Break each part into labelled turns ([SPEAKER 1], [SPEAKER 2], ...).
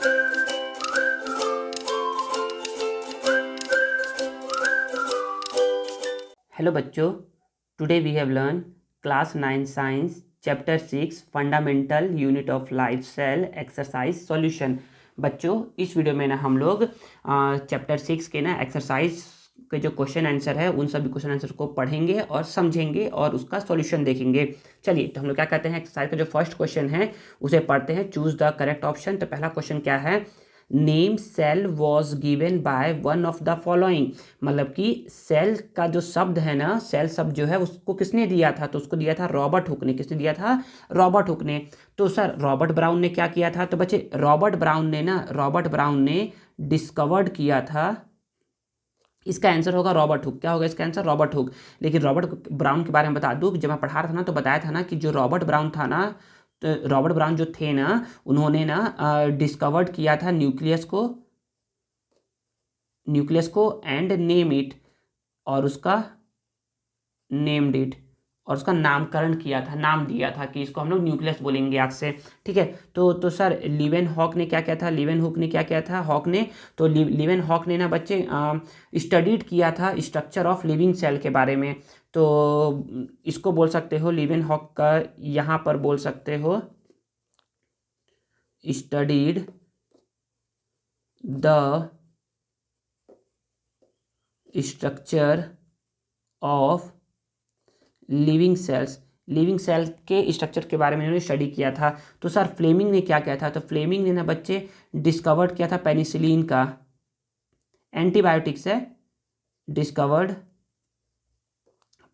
[SPEAKER 1] Hello बच्चों, today we have learn class 9 science chapter 6 fundamental unit of life cell exercise solution. बच्चों, इस video में ना हम लोग चैप्टर 6 के ना एक्सरसाइज के जो क्वेश्चन आंसर है उन सभी क्वेश्चन आंसर को पढ़ेंगे और समझेंगे और उसका सॉल्यूशन देखेंगे। चलिए, तो हम लोग क्या कहते हैं, एक्सरसाइज का जो फर्स्ट क्वेश्चन है उसे पढ़ते हैं। Choose the correct option. तो पहला क्वेश्चन क्या है, name cell was given by one of the following. मतलब कि सेल का जो शब्द है ना, सेल शब्द जो है उसको किसने दिया था, तो उसको दिया था रॉबर्ट हुक ने। किसने दिया था? रॉबर्ट हुक ने। तो सर रॉबर्ट ब्राउन ने क्या किया था? तो बच्चे रॉबर्ट ब्राउन ने डिस्कवर्ड किया था। इसका आंसर होगा रॉबर्ट हुक। क्या होगा इसका आंसर? Robert Hooke. लेकिन रॉबर्ट ब्राउन के बारे में बता दूं कि जब मैं पढ़ा रहा था ना तो बताया था ना कि जो रॉबर्ट ब्राउन था ना, तो रॉबर्ट ब्राउन जो थे ना, उन्होंने ना डिस्कवर्ड किया था न्यूक्लियस को एंड नेम इट, और उसका नेम्ड इट, और उसका नामकरण किया था, नाम दिया था कि इसको हम लोग न्यूक्लियस बोलेंगे आज से। ठीक है। तो सर लिवेन हॉक ने क्या किया था? लिवेन हुक ने क्या किया था? हॉक ने, तो लिवेन हॉक ने ना बच्चे स्टडीड किया था स्ट्रक्चर ऑफ लिविंग सेल के बारे में। तो इसको बोल सकते हो लिवेन हॉक का, यहाँ पर बोल सकते हो studied the structure of living cell के स्ट्रक्चर के बारे में इन्होंने स्टडी किया था। तो सर फ्लेमिंग ने क्या किया था? तो फ्लेमिंग ने ना बच्चे डिस्कवर्ड किया था पेनिसिलिन का, एंटीबायोटिक्स है, डिस्कवर्ड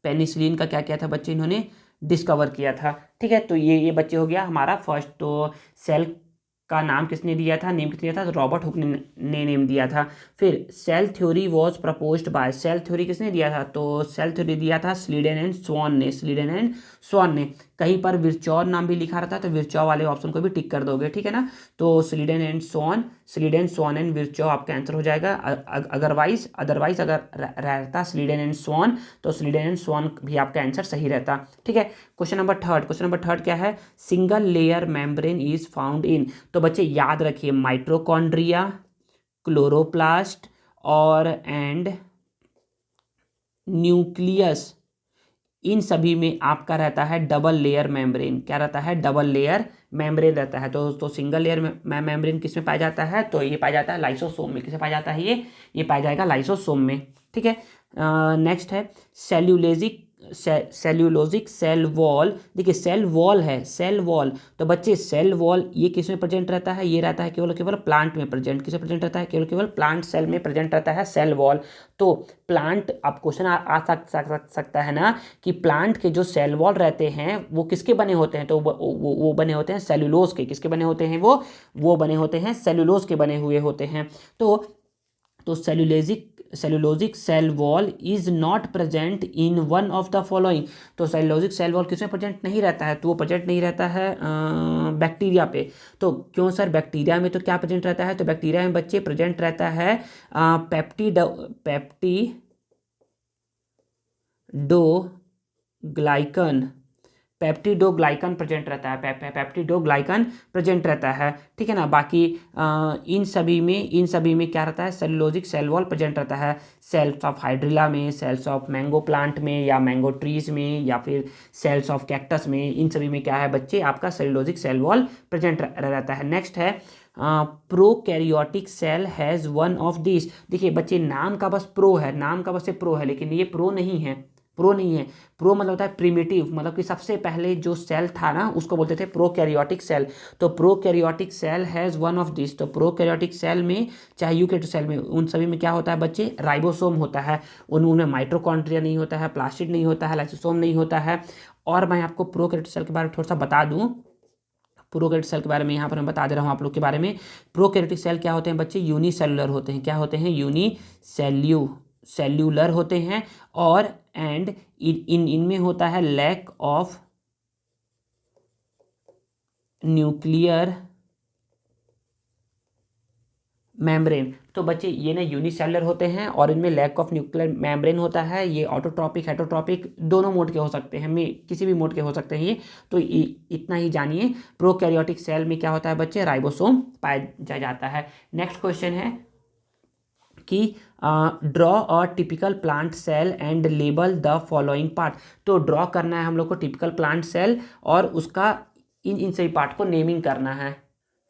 [SPEAKER 1] पेनिसिलिन का क्या किया था बच्चे, इन्होंने डिस्कवर किया था। ठीक है। तो ये बच्चे हो गया हमारा फर्स्ट। तो सेल का नाम किसने दिया था, नेम किसने दिया था? तो रॉबर्ट हुक ने नेम दिया था। फिर cell theory was proposed by, cell theory किसने दिया था? तो सेल थ्योरी दिया था स्लीडन एंड स्वान ने। कहीं पर विर्चॉव नाम भी लिखा रहता है, तो विर्चॉव वाले ऑप्शन को भी टिक कर दोगे। ठीक है ना। तो स्लीडन स्वान एंड विर्चॉव आपका आंसर हो जाएगा। अदरवाइज अगर रहता स्लीडन एंड स्वान, तो स्लीडन एंड स्वान भी आपका आंसर सही रहता। ठीक है। क्वेश्चन नंबर थर्ड क्या है, single layer membrane is found in. तो बच्चे याद रखिए, माइट्रोकॉन्ड्रिया, क्लोरोप्लास्ट और एंड न्यूक्लियस, इन सभी में आपका रहता है डबल लेयर मेम्ब्रेन। क्या रहता है? डबल लेयर मेम्ब्रेन रहता है। तो सिंगल लेयर मेम्ब्रेन किस में पाया जाता है? तो ये पाया जाता है लाइसोसोम में। किसे पाया जाता है? ये पाया जाएगा लाइसोसोम में। ठीक है। नेक्स्ट है सेल्यूलोजिक सेल वॉल। देखिए सेल वॉल है, सेल वॉल, तो बच्चे सेल वॉल ये किस में प्रेजेंट रहता है? ये रहता है केवल प्लांट में प्रेजेंट। किस में प्रेजेंट रहता है? केवल प्लांट सेल में प्रेजेंट रहता है सेल वॉल। तो प्लांट, अब क्वेश्चन आ सकता है ना कि प्लांट के जो सेल वॉल रहते हैं वो किसके बने होते हैं? तो वो बने होते हैं सेल्यूलोज के। किसके बने होते हैं? वो बने होते हैं सेल्यूलोज के बने हुए होते हैं। तो cellulosic cell wall is not present in one of the following. तो सेल्यूलोजिक सेल वॉल किसमें प्रेजेंट नहीं रहता है? तो वो प्रेजेंट नहीं रहता है बैक्टीरिया पे। तो क्यों सर? बैक्टीरिया में तो क्या प्रेजेंट रहता है? तो बैक्टीरिया में बच्चे प्रेजेंट रहता है पेप्टिडोग्लाइकन पेप्टिडोग्लाइकन प्रेजेंट रहता है। पेप्टिडोग्लाइकन प्रेजेंट रहता है। ठीक है ना। बाकी इन सभी में क्या रहता है? सेलुलोजिक सेल वॉल प्रेजेंट रहता है। सेल्स ऑफ हाइड्रिला में, सेल्स ऑफ मैंगो प्लांट में या मैंगो ट्रीज में, या फिर सेल्स ऑफ कैक्टस में, इन सभी में क्या है बच्चे? आपका सेलुलोजिक सेल वॉल प्रेजेंट रहता है। नेक्स्ट है prokaryotic cell has one of this. देखिए बच्चे, नाम का बस प्रो है, नाम का बस से प्रो है, लेकिन ये प्रो नहीं है। प्रो मतलब होता है प्रिमिटिव, मतलब कि सबसे पहले जो सेल था ना उसको बोलते थे प्रोकैरियोटिक सेल। तो prokaryotic cell has one of this. तो प्रोकैरियोटिक सेल में, चाहे यूकेरियोटिक सेल में, उन सभी में क्या होता है बच्चे? राइबोसोम होता है। उनमें माइटोकॉन्ड्रिया नहीं होता है, प्लास्टिड नहीं होता है, लाइसोसोम नहीं होता है। और मैं आपको प्रोकैरियोटिक सेल के बारे में थोड़ा सा बता दूं। प्रोकैरियोटिक सेल के बारे में यहाँ पर मैं बता दे रहा हूँ आप लोग के बारे में। प्रोकैरियोटिक सेल क्या होते हैं बच्चे? यूनिसेलुलर होते हैं। क्या होते हैं? सेल्यूलर होते हैं। और एंड इनमें होता है लैक ऑफ न्यूक्लियर मेम्ब्रेन, तो बच्चे ये ना यूनिसेलुलर होते हैं और इनमें लैक ऑफ न्यूक्लियर मेम्ब्रेन होता है। ये ऑटोट्रॉपिक हेटरोट्रॉपिक दोनों मोड के हो सकते हैं, में किसी भी मोड के हो सकते हैं ये। तो इतना ही जानिए। प्रोकैरियोटिक सेल में क्या होता है बच्चे, राइबोसोम पाया जाता है। नेक्स्ट क्वेश्चन है कि draw a typical plant cell and label the following part. तो ड्रॉ करना है हम लोग को टिपिकल प्लांट सेल और उसका इन सभी पार्ट को नेमिंग करना है।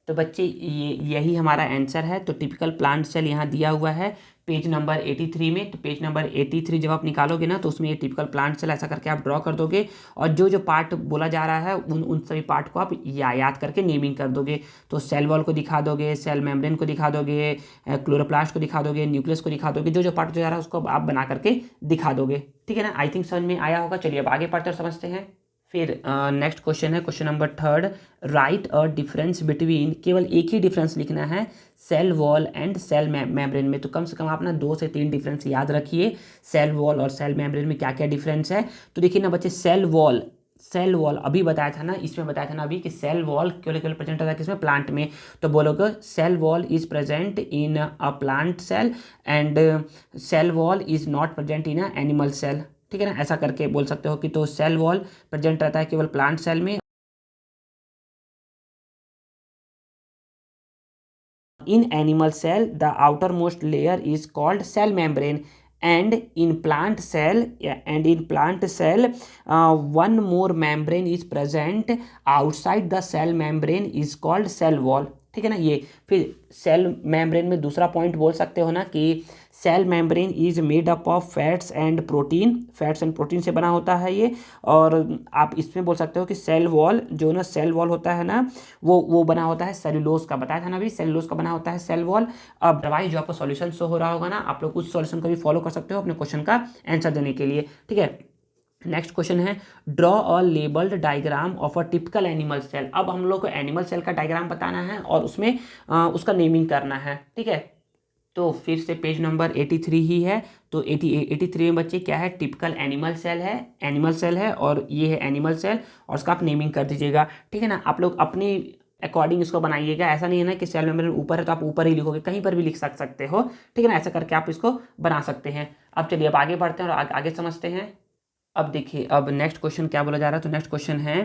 [SPEAKER 1] तो बच्चे यही हमारा आंसर है। तो टिपिकल प्लांट सेल यहाँ दिया हुआ है पेज नंबर 83 में। तो पेज नंबर 83 जब आप निकालोगे ना तो उसमें ये टिपिकल प्लांट सेल ऐसा करके आप ड्रॉ कर दोगे और जो जो पार्ट बोला जा रहा है उन सभी पार्ट को आप याद करके नेमिंग कर दोगे। तो सेल वॉल को दिखा दोगे, सेल मेम्ब्रेन को दिखा दोगे, क्लोरोप्लास्ट को दिखा दोगे, न्यूक्लियस को दिखा दोगे, जो जो पार्ट जो जा रहा है उसको आप बना करके दिखा दोगे। ठीक है ना, आई थिंक समझ में आया होगा। चलिए अब आगे पढ़ते और समझते हैं। फिर नेक्स्ट क्वेश्चन है question number 3, write a difference between. केवल एक ही डिफरेंस लिखना है cell wall and cell membrane में। तो कम से कम आप ना 2 से 3 डिफरेंस याद रखिए सेल वॉल और सेल मेम्ब्रेन में क्या क्या डिफरेंस है। तो देखिए ना बच्चे, सेल वॉल अभी बताया था ना, इसमें बताया था ना अभी कि सेल वॉल केवल प्रेजेंट होता है किसमें, प्लांट में। तो बोलोगे cell wall is present in a plant cell and cell wall is not present in a animal cell. ठीक है ना, ऐसा करके बोल सकते हो कि तो सेल वॉल प्रेजेंट रहता है केवल प्लांट सेल में। In animal cell the outer most layer is called cell membrane and in plant cell one more membrane is present outside the cell membrane is called cell wall। ठीक है ना। ये फिर cell membrane में दूसरा point बोल सकते हो ना कि cell membrane is made up of fats and protein से बना होता है ये। और आप इसमें बोल सकते हो कि सेल वॉल जो ना, सेल वॉल होता है ना वो बना होता है सेलुलोज का। बताया था ना अभी, सेलुलोज का बना होता है सेल वॉल। अब अदरवाइज जो आपको सॉल्यूशन शो हो रहा होगा ना, आप लोग उस सॉल्यूशन को भी फॉलो कर सकते हो अपने क्वेश्चन का आंसर देने के लिए। ठीक है, नेक्स्ट क्वेश्चन है draw a labelled diagram of a typical animal cell. अब हम लोग को एनिमल सेल का डायग्राम बताना है और उसमें उसका नेमिंग करना है। ठीक है, तो फिर से पेज नंबर 83 ही है। तो 83 में बच्चे क्या है, टिपिकल एनिमल सेल है और ये है एनिमल सेल और उसका आप नेमिंग कर दीजिएगा। ठीक है ना, आप लोग अपनी अकॉर्डिंग इसको बनाइएगा। ऐसा नहीं है ना कि सेल मेम्ब्रेन ऊपर है तो आप ऊपर ही लिखोगे, कहीं पर भी लिख सकते हो। ठीक है ना, ऐसा करके आप इसको बना सकते हैं। अब चलिए अब आगे बढ़ते हैं और आगे समझते हैं। अब देखिए, अब नेक्स्ट क्वेश्चन क्या बोला जा रहा है। तो नेक्स्ट क्वेश्चन है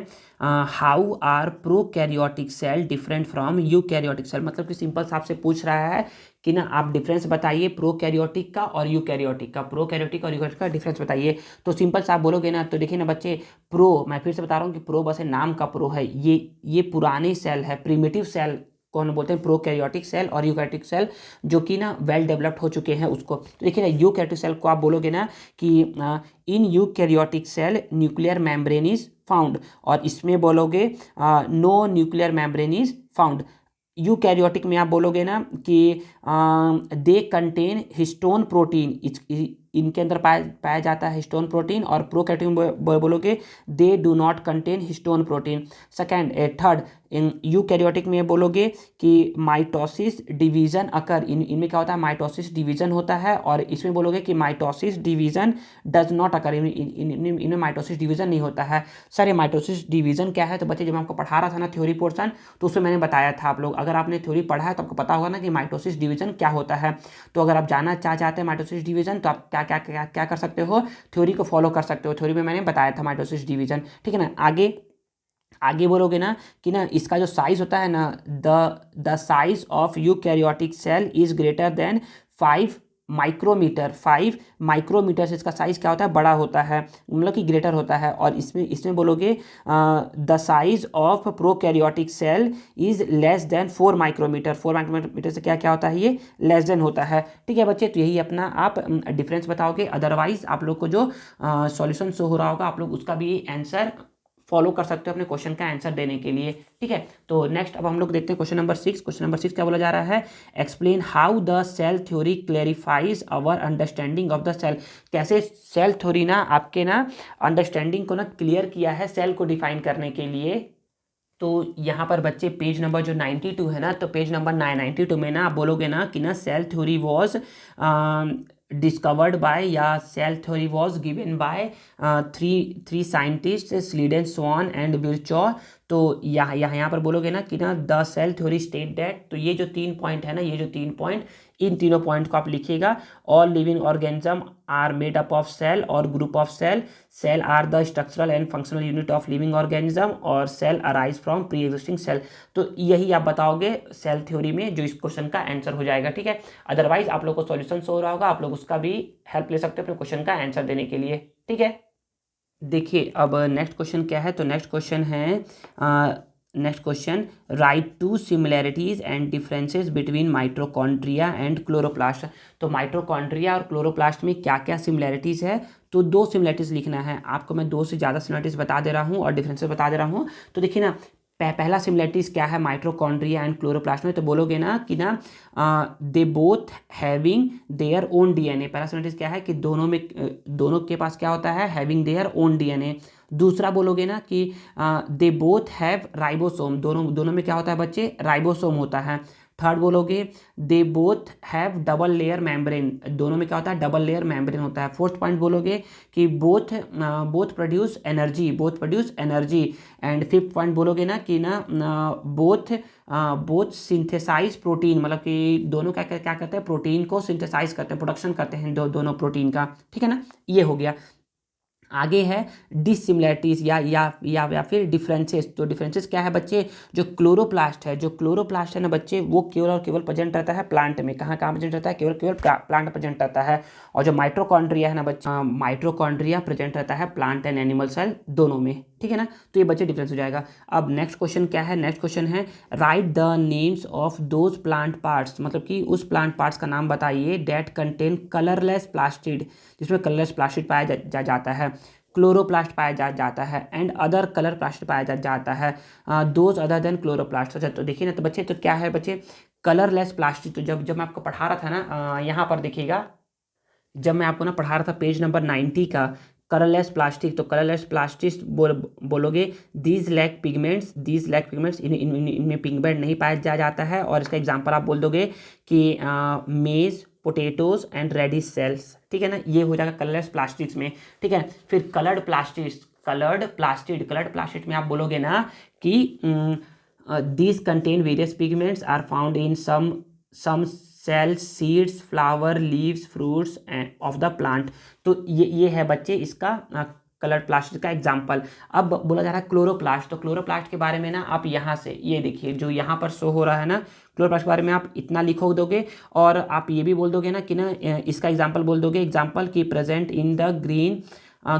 [SPEAKER 1] how are prokaryotic cell different from eukaryotic cell. मतलब कि सिंपल सा आपसे पूछ रहा है कि ना आप डिफरेंस बताइए प्रोकैरियोटिक का और यूकैरियोटिक का। प्रोकैरियोटिक और यूकैरियोटिक का डिफरेंस बताइए। तो सिंपल सा आप बोलोगे ना, तो देखिए ना बच्चे, मैं फिर से बता रहा हूँ कि प्रो बस है, नाम का प्रो है। ये पुराने सेल है, प्रिमिटिव सेल कौन बोलते हैं, प्रोकैरियोटिक सेल और यूकैरियोटिक सेल जो कि ना वेल डेवलप्ड हो चुके हैं उसको। तो देखिए ना, यूकैरियोटिक सेल को आप बोलोगे ना कि in eukaryotic cell nuclear membrane is found, और इसमें बोलोगे no nuclear membrane is found. Eukaryotic में आप बोलोगे ना कि दे कंटेन हिस्टोन प्रोटीन, इनके अंदर पाया जाता है हिस्टोन प्रोटीन। और प्रोकैरियोटिक में बोलोगे they do not contain histone protein. Third, in eukaryotic में बोलोगे कि माइटोसिस डिवीजन अकर, इनमें क्या होता है, माइटोसिस डिवीजन होता है। और इसमें बोलोगे कि mitosis division does not occur, इनमें माइटोसिस डिवीजन नहीं होता है। सर ये माइटोसिस डिवीजन क्या है? तो बच्चे जब आपको पढ़ा रहा था ना थ्योरी पोर्शन, तो उसमें मैंने बताया था। आप लोग अगर आपने थ्योरी पढ़ा है तो आपको पता होगा ना कि माइटोसिस डिवीजन क्या होता है। तो अगर आप जानना चाहते हैं माइटोसिस डिवीजन, तो आप क्या कर सकते हो, थ्योरी को फॉलो कर सकते हो। थ्योरी में मैंने बताया था माइटोसिस डिवीजन। ठीक है ना, आगे बोलोगे ना कि ना इसका जो साइज होता है ना, the size of eukaryotic cell is greater than 5 micrometre. 5 micrometre से इसका साइज क्या होता है, बड़ा होता है, मतलब कि ग्रेटर होता है। और इसमें बोलोगे the size of prokaryotic cell is less than 4 micrometre. 4 micrometre से क्या होता है, ये लेस देन होता है। ठीक है बच्चे, तो यही अपना आप डिफरेंस बताओगे। अदरवाइज आप लोग को जो सॉल्यूशन शो हो रहा होगा, आप लोग उसका भी आंसर फॉलो कर सकते हो अपने क्वेश्चन का आंसर देने के लिए। ठीक है, तो नेक्स्ट अब हम लोग देखते हैं क्वेश्चन नंबर 6। क्वेश्चन नंबर 6 क्या बोला जा रहा है, explain how the cell theory clarifies our understanding of the cell. कैसे सेल थ्योरी ना आपके ना अंडरस्टैंडिंग को ना क्लियर किया है सेल को डिफाइन करने के लिए। तो यहाँ पर बच्चे पेज नंबर जो 92 है ना, तो पेज नंबर 92 में ना आप बोलोगे ना कि ना cell theory was discovered by, या cell theory was given by three scientist Schleiden, Schwann and Virchow तो यहाँ पर बोलोगे ना कि ना the cell theory state that, तो ये जो 3 पॉइंट है ना, ये जो 3 पॉइंट, इन तीनों पॉइंट को आप लिखिएगा। All living organism are made up of cell और group of cell, cell are the structural and functional unit of living organism, और cell arise from pre existing cell. तो यही आप बताओगे सेल थ्योरी में, जो इस क्वेश्चन का आंसर हो जाएगा। ठीक है, अदरवाइज आप लोग को सॉल्यूशन शो हो रहा होगा, आप लोग उसका भी हेल्प ले सकते हो अपने क्वेश्चन का आंसर देने के लिए। ठीक है, देखिए अब नेक्स्ट क्वेश्चन क्या है। तो नेक्स्ट क्वेश्चन है, next question, write two similarities and differences between mitochondria and chloroplast. तो माइटोकॉन्ड्रिया और क्लोरोप्लास्ट में क्या क्या सिमिलैरिटीज है, तो 2 सिमिलैरिटीज लिखना है आपको। मैं 2 से ज़्यादा सिमिलैरिटीज बता दे रहा हूँ और डिफरेंसेस बता दे रहा हूँ। तो देखिए ना, पहला सिमिलैरिटीज क्या है माइटोकॉन्ड्रिया एंड क्लोरोप्लास्ट में, तो बोलोगे ना कि ना they both having their own DNA. पहला सिमिलैरिटीज क्या है कि दोनों के पास क्या होता है, हैविंग देयर ओन डीएनए। दूसरा बोलोगे ना कि दे बोथ हैव राइबोसोम, दोनों में क्या होता है बच्चे, राइबोसोम होता है। थर्ड बोलोगे they both have double layer membrane, दोनों में क्या होता है, डबल लेयर मेम्ब्रेन होता है। फोर्थ पॉइंट बोलोगे कि both produce energy. And fifth point बोलोगे ना कि ना बोथ सिंथेसाइज प्रोटीन, मतलब कि दोनों क्या क्या करते हैं, प्रोटीन को सिंथेसाइज करते हैं, प्रोडक्शन करते हैं दोनों प्रोटीन का। ठीक है ना, ये हो गया। आगे है डिसिमिलैरिटीज या फिर डिफरेंसेस। तो डिफरेंसेस क्या है बच्चे, जो क्लोरोप्लास्ट है ना बच्चे, वो केवल और केवल प्रेजेंट रहता है प्लांट में। कहाँ कहाँ प्रेजेंट रहता है, केवल प्लांट प्रेजेंट रहता है। और जो माइटोकॉन्ड्रिया है ना बच्चे, माइटोकॉन्ड्रिया प्रेजेंट रहता है प्लांट एंड एनिमल सेल दोनों में। ठीक है ना, तो ये बच्चे डिफरेंस हो जाएगा। अब नेक्स्ट क्वेश्चन क्या है, नेक्स्ट क्वेश्चन है right the names of those plant parts, मतलब कि उस प्लांट पार्ट्स का नाम बताइए दैट कंटेन कलरलेस प्लास्टिड, जिसमें कलरलेस प्लास्टिड पाया जाता है। क्लोरोप्लास्ट पाया जाता है एंड अदर कलर प्लास्टिड पाया जाता है, दोज अदर देन क्लोरोप्लास्ट। अच्छा, तो देखिए ना, तो बच्चे, तो क्या है बच्चे, कलरलेस प्लास्टिक। तो जब मैं आपको पढ़ा रहा था ना, यहाँ पर देखिएगा, जब मैं आपको ना पढ़ा रहा था पेज नंबर 90 का, कलरलेस प्लास्टिक, तो कलरलेस प्लास्टिक बोलोगे दीज लैक पिगमेंट्स, इनमें पिगमेंट नहीं पाया जाता है। और इसका एग्जांपल आप बोल दोगे कि मेज, पोटैटोज एंड रेडिश सेल्स। ठीक है ना, ये हो जाएगा कलरलेस प्लास्टिक्स में। ठीक है, फिर कलर्ड प्लास्टिड में आप बोलोगे ना कि these contain various pigments are found in some cells, seeds, flower, leaves, fruits of the plant. तो ये है बच्चे इसका कलर्ड प्लास्टिक का एग्जाम्पल। अब बोला जा रहा है क्लोरोप्लास्ट। तो क्लोरोप्लास्ट के बारे में ना आप यहाँ से ये देखिए, जो यहाँ पर शो हो रहा है ना, क्लोरोप्लास्ट के बारे में आप इतना लिखो दोगे, और आप ये भी बोल दोगे ना कि ना इसका एग्जाम्पल बोल दोगे, एग्जाम्पल की present in the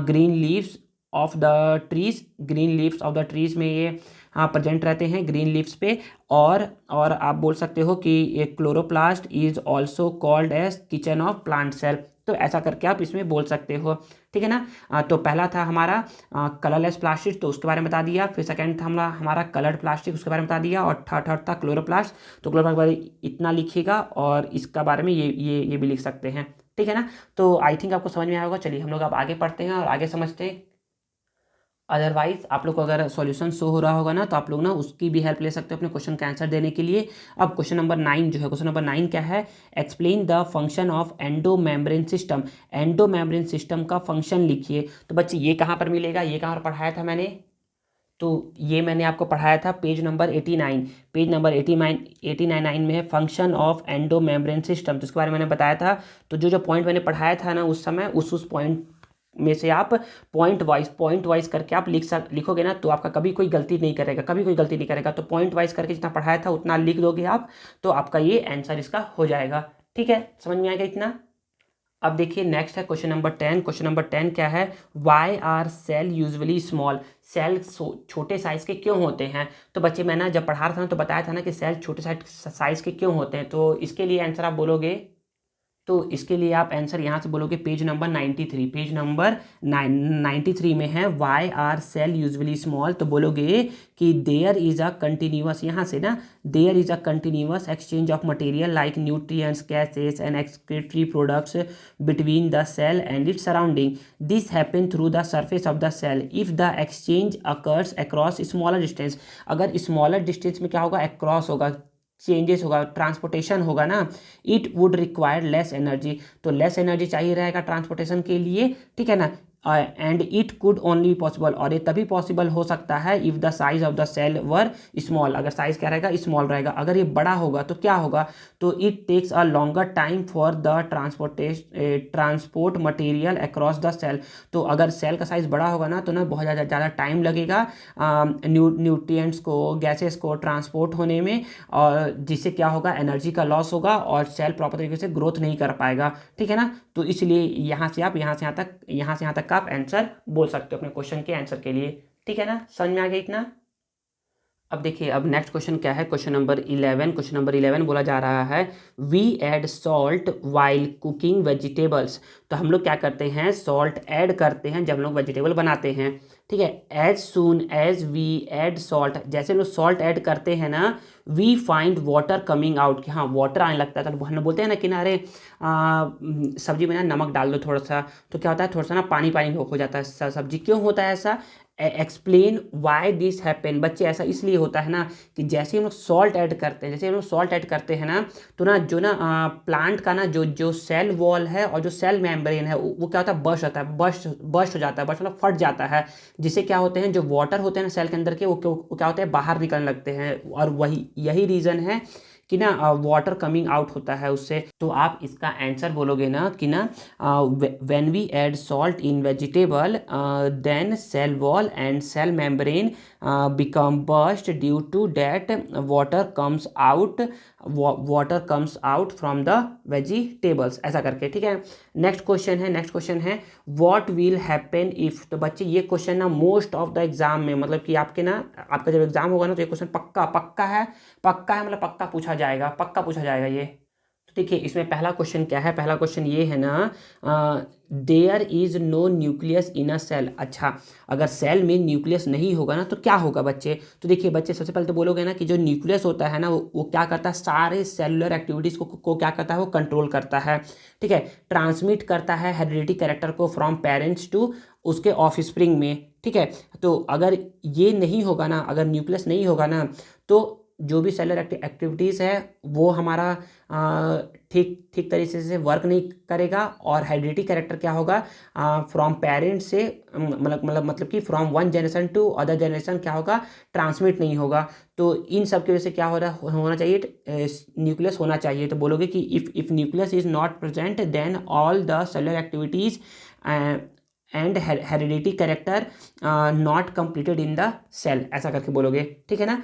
[SPEAKER 1] green leaves of the trees, green leaves of the trees में ये प्रेजेंट रहते हैं ग्रीन लीव्स पे। और आप बोल सकते हो कि ये chloroplast is also called as kitchen of plant cell. तो ऐसा करके आप इसमें बोल सकते हो। ठीक है ना, तो पहला था हमारा कलरलेस प्लास्टिक, तो उसके बारे में बता दिया। फिर सेकंड था हमारा कलर्ड प्लास्टिक, उसके बारे में बता दिया। और थर्ड था क्लोरोप्लास्ट। तो क्लोरोप्लास्ट के बारे में इतना लिखिएगा, और इसका बारे में ये भी लिख सकते हैं। ठीक है ना, तो आई थिंक आपको समझ में आया होगा। चलिए हम लोग अब आगे पढ़ते हैं और आगे समझते हैं। अदरवाइज आप लोग को अगर सॉल्यूशन शो हो रहा होगा ना, तो आप लोग ना उसकी भी हेल्प ले सकते हो अपने क्वेश्चन का आंसर देने के लिए। अब क्वेश्चन नंबर 9 जो है, क्वेश्चन नंबर 9 क्या है, explain the function of endomembrane system. Endomembrane system का फंक्शन लिखिए। तो बच्चे ये कहाँ पर मिलेगा, ये कहाँ पर पढ़ाया था मैंने, तो ये मैंने आपको पढ़ाया था पेज नंबर 89, पेज नंबर 89 में है फंक्शन ऑफ एंडोमेम्ब्रेन सिस्टम। तो इसके बारे में मैंने बताया था। तो जो पॉइंट मैंने पढ़ाया था ना उस समय, उस पॉइंट में से आप पॉइंट वाइज करके आप लिखोगे ना, तो आपका कभी कोई गलती नहीं करेगा। तो पॉइंट वाइज करके जितना पढ़ाया था उतना लिख दोगे आप, तो आपका ये आंसर इसका हो जाएगा। ठीक है, समझ में आएगा इतना। अब देखिए नेक्स्ट है क्वेश्चन नंबर 10। क्वेश्चन नंबर 10 क्या है, why are cell usually small. सेल छोटे साइज के क्यों होते हैं। तो बच्चे मैं ना जब पढ़ा रहा था ना, तो बताया था ना कि सेल छोटे साइज के क्यों होते हैं। तो इसके लिए आंसर आप बोलोगे, तो इसके लिए आप आंसर यहाँ से बोलोगे पेज नंबर 93, पेज नंबर 93 में है why are cell usually small. तो बोलोगे कि देयर इज अ कंटिन्यूअस, यहाँ से ना there is a continuous exchange of material like nutrients, gases and excretory products between the cell and its surrounding. This happen through the surface of the cell if the exchange occurs across smaller distance. अगर smaller distance में क्या होगा, across होगा, changes होगा, transportation होगा ना, it would require less energy. तो less energy चाहिए रहेगा ट्रांसपोर्टेशन के लिए। ठीक है ना, and it could only possible, और ये तभी पॉसिबल हो सकता है if the size of the cell were small, अगर साइज क्या रहेगा, स्मॉल रहेगा। अगर ये बड़ा होगा तो क्या होगा, तो it takes a longer time for the transport material across the cell. तो अगर सेल का साइज बड़ा होगा ना तो ना बहुत ज़्यादा टाइम लगेगा न्यूट्रिएंट्स को, गैसेस को ट्रांसपोर्ट होने में, और जिससे क्या होगा, एनर्जी का लॉस होगा और सेल प्रॉपर तरीके से ग्रोथ नहीं कर पाएगा। ठीक है ना, तो इसलिए यहाँ से यहाँ तक का आप आंसर बोल सकते हो अपने क्वेश्चन के आंसर के लिए। ठीक है ना, समझ में आ गया इतना। अब देखिए, अब नेक्स्ट क्वेश्चन क्या है, क्वेश्चन नंबर 11। क्वेश्चन नंबर 11 बोला जा रहा है, we add salt while cooking vegetables. तो हम लोग क्या करते हैं, सॉल्ट ऐड करते हैं जब हम लोग वेजिटेबल बनाते हैं। ठीक है, as soon as we add salt, जैसे हम लोग सॉल्ट ऐड करते हैं ना, we find water coming out, कि हाँ वाटर आने लगता है। तो हम लोग बोलते हैं ना कि ना अरे सब्जी में ना नमक डाल दो थोड़ा सा, तो क्या होता है, थोड़ा सा ना पानी पानी हो जाता है सब्जी। क्यों होता है ऐसा, एक्सप्लेन वाई दिस हैपन। बच्चे, ऐसा इसलिए होता है ना कि जैसे हम लोग सॉल्ट ऐड करते हैं, जैसे हम लोग सॉल्ट ऐड करते हैं ना, तो ना जो ना प्लांट का ना जो सेल वॉल है और जो सेल मेम्ब्रेन है वो क्या होता है, बस्ट होता है, बस्ट हो जाता है, बस्ट मतलब फट जाता है। जिससे क्या होते हैं, जो वाटर होते हैं ना सेल के अंदर के, वो क्या होते हैं, बाहर निकलने लगते हैं। और यही रीज़न है कि ना वाटर कमिंग आउट होता है उससे। तो आप इसका आंसर बोलोगे ना कि ना when we add salt in vegetable then cell wall and cell membrane become burst due to that water comes out from the vegetables, ऐसा करके। ठीक है, नेक्स्ट क्वेश्चन है व्हाट विल हैपन इफ। तो बच्चे ये क्वेश्चन ना मोस्ट ऑफ द एग्जाम में, मतलब कि आपके ना, आपका जब एग्जाम होगा ना तो ये क्वेश्चन पक्का है, मतलब पक्का पूछा जाएगा ये। तो देखिए, इसमें पहला क्वेश्चन क्या है, पहला क्वेश्चन ये है ना, there is no nucleus in a cell. अच्छा, अगर सेल में न्यूक्लियस नहीं होगा ना तो क्या होगा बच्चे। तो देखिए बच्चे, सबसे पहले तो बोलोगे ना कि जो न्यूक्लियस होता है ना वो क्या करता है, सारे सेलुलर एक्टिविटीज़ को क्या करता है, वो कंट्रोल करता है। ठीक है, ट्रांसमिट करता है हेरिडिटी कैरेक्टर को फ्रॉम पेरेंट्स टू उसके ऑफस्प्रिंग में। ठीक है, तो अगर ये नहीं होगा ना, अगर न्यूक्लियस नहीं होगा ना, तो जो भी सेलर एक्टिविटीज़ है वो हमारा ठीक ठीक तरीके से वर्क नहीं करेगा। और हेरिडिटी कैरेक्टर क्या होगा, फ्रॉम पेरेंट से मतलब कि from one generation to other generation क्या होगा, ट्रांसमिट नहीं होगा। तो इन सब की वजह से क्या होना चाहिए, न्यूक्लियस होना चाहिए। तो बोलोगे कि if nucleus is not present then all the cellular activities and heredity character not completed in the cell, ऐसा करके बोलोगे। ठीक है ना,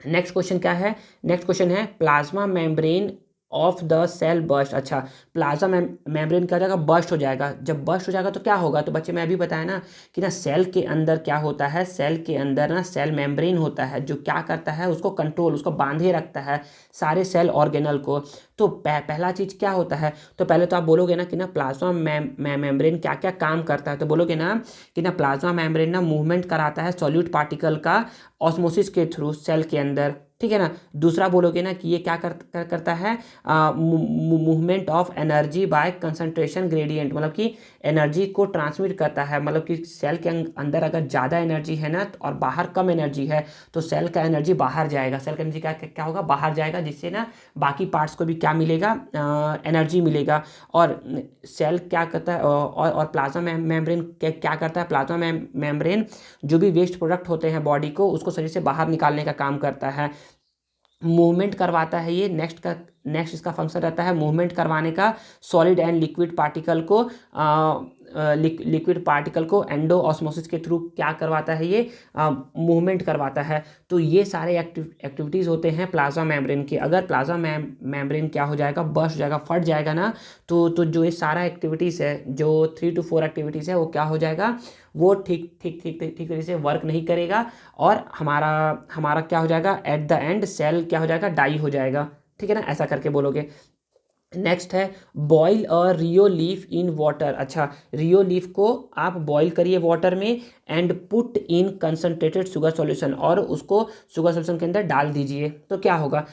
[SPEAKER 1] नेक्स्ट क्वेश्चन क्या है, नेक्स्ट क्वेश्चन है plasma membrane of the cell burst. अच्छा, प्लाज्मा मेम्ब्रेन क्या हो जाएगा, बर्स्ट हो जाएगा। जब बर्स्ट हो जाएगा तो क्या होगा, तो बच्चे मैं अभी बताया ना कि ना सेल के अंदर क्या होता है, सेल के अंदर ना सेल मेम्ब्रेन होता है जो क्या करता है, उसको कंट्रोल, उसको बांधे रखता है सारे सेल ऑर्गेनल को। तो पहला चीज़ क्या होता है, तो पहले तो आप बोलोगे ना कि ना प्लाज्मा मेम्ब्रेन क्या क्या काम करता है। तो बोलोगे ना कि ना प्लाज्मा मेम्ब्रेन ना मूवमेंट कराता है सॉल्यूट पार्टिकल का ऑस्मोसिस के थ्रू सेल के अंदर। ठीक है ना, दूसरा बोलोगे ना कि ये क्या करता है, movement of energy by concentration gradient, मतलब कि एनर्जी को ट्रांसमिट करता है। मतलब कि सेल के अंदर अगर ज़्यादा एनर्जी है ना और बाहर कम एनर्जी है तो सेल का एनर्जी बाहर जाएगा, सेल का एनर्जी क्या होगा, बाहर जाएगा, जिससे ना बाकी पार्ट्स को भी क्या मिलेगा, एनर्जी मिलेगा। और सेल क्या करता है, और प्लाज्मा मेम्ब्रेन क्या करता है, प्लाज्मा मेम्ब्रेन जो भी वेस्ट प्रोडक्ट होते हैं बॉडी को, उसको शरीर से बाहर निकालने का काम करता है, मूवमेंट करवाता है ये। नेक्स्ट इसका फंक्शन रहता है मूवमेंट करवाने का सॉलिड एंड लिक्विड पार्टिकल को, लिक्विड पार्टिकल को एंडो ऑस्मोसिस के थ्रू क्या करवाता है, ये मूवमेंट करवाता है। तो ये सारे एक्टिविटीज़ होते हैं प्लाज्मा मेम्ब्रेन के। अगर प्लाज्मा मेम्ब्रेन क्या हो जाएगा, बस्ट हो जाएगा, फट जाएगा ना, तो जो ये सारा एक्टिविटीज़ है, जो 3 to 4 एक्टिविटीज़ है, वो क्या हो जाएगा, वो ठीक तरीके से वर्क नहीं करेगा। और हमारा क्या हो जाएगा, एट द एंड सेल क्या हो जाएगा, डाई हो जाएगा। ठीक है ना, ऐसा करके बोलोगे। नेक्स्ट है boil a Rhoeo leaf in water. अच्छा, रियो लीफ को आप बॉयल करिए वाटर में and put in concentrated sugar solution, और उसको शुगर सॉल्यूशन के अंदर डाल दीजिए, तो क्या होगा।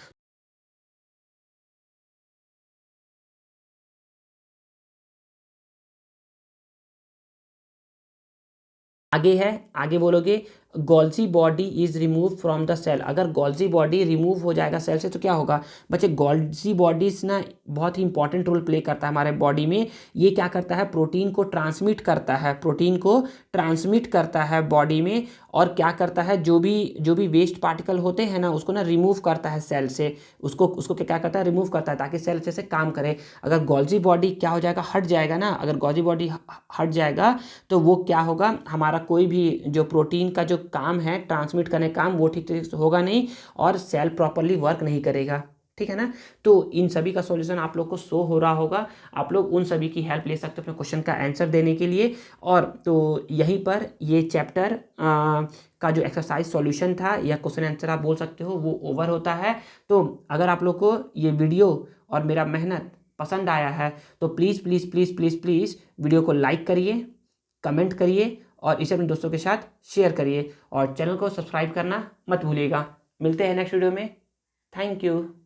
[SPEAKER 1] आगे बोलोगे Golgi body is remove from the cell, अगर गॉल्जी बॉडी रिमूव हो जाएगा सेल से तो क्या होगा बच्चे, गॉल्जी बॉडीज ना बहुत ही इंपॉर्टेंट रोल प्ले करता है हमारे बॉडी में। ये क्या करता है, प्रोटीन को ट्रांसमिट करता है, प्रोटीन को ट्रांसमिट करता है बॉडी में, और क्या करता है, जो भी वेस्ट पार्टिकल होते हैं ना उसको ना रिमूव करता है सेल से, उसको क्या करता है, रिमूव करता है ताकि सेल अच्छे से काम करे। अगर गॉल्जी बॉडी क्या हो जाएगा, हट जाएगा ना, अगर गॉल्जी बॉडी हट जाएगा तो वो क्या होगा, हमारा कोई भी जो प्रोटीन का जो काम है ट्रांसमिट करने काम, वो ठीक से होगा नहीं और सेल प्रॉपरली वर्क नहीं करेगा, ठीक है ना। तो इन सभी का सॉल्यूशन आप लोग को शो हो रहा होगा, आप लोग उन सभी की हेल्प ले सकते हो अपने क्वेश्चन का आंसर देने के लिए। और तो यहीं पर ये चैप्टर का जो एक्सरसाइज सॉल्यूशन था या क्वेश्चन आंसर आप बोल सकते हो वो ओवर होता है। तो अगर आप लोग को ये वीडियो और मेरा मेहनत पसंद आया है तो please please please please please video को लाइक करिए, कमेंट करिए और इसे अपने दोस्तों के साथ शेयर करिए और चैनल को सब्सक्राइब करना मत भूलिएगा। मिलते हैं नेक्स्ट वीडियो में। Thank you.